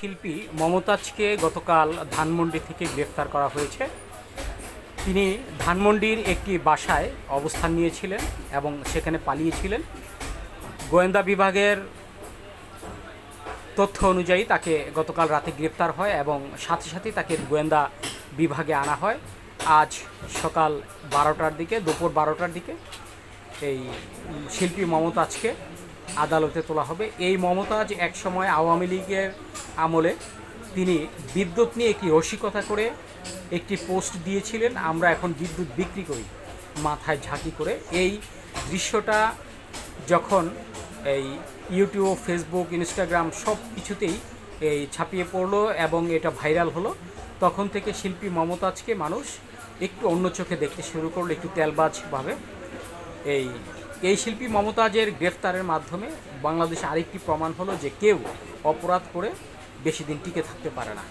শিল্পী মমতাজকে গতকাল ধানমন্ডি থেকে গ্রেফতার করা হয়েছে। তিনি ধানমন্ডির একটি বাসায় অবস্থান নিয়েছিলেন এবং সেখানে পালিয়েছিলেন। গোয়েন্দা বিভাগের তথ্য অনুযায়ী তাকে গতকাল রাতে গ্রেফতার হয় এবং সাথে সাথে তাকে গোয়েন্দা বিভাগে আনা হয়। আজ সকাল 12টার দিকে, দুপুর 12টার দিকে এই শিল্পী মমতাজকে আদালতে তোলা হবে। এই মমতাজ একসময় আওয়ামী লীগের আমলে তিনি বিদ্যুৎ নিয়ে একটি রসিকতা করে একটি পোস্ট দিয়েছিলেন, আমরা এখন বিদ্যুৎ বিক্রি করি, মাথায় ঝাঁকি করে। এই দৃশ্যটা যখন এই ইউটিউব, ফেসবুক, ইনস্টাগ্রাম সব কিছুতেই এই ছাপিয়ে পড়লো এবং এটা ভাইরাল হলো, তখন থেকে শিল্পী মমতাজকে মানুষ একটু অন্য চোখে দেখতে শুরু করলো, একটু তেলবাজভাবে। এই এই শিল্পী মমতাজের গ্রেফতারের মাধ্যমে বাংলাদেশে আরেকটি প্রমাণ হলো যে কেউ অপরাধ করে বেশি দিন টিকে থাকতে পারে না।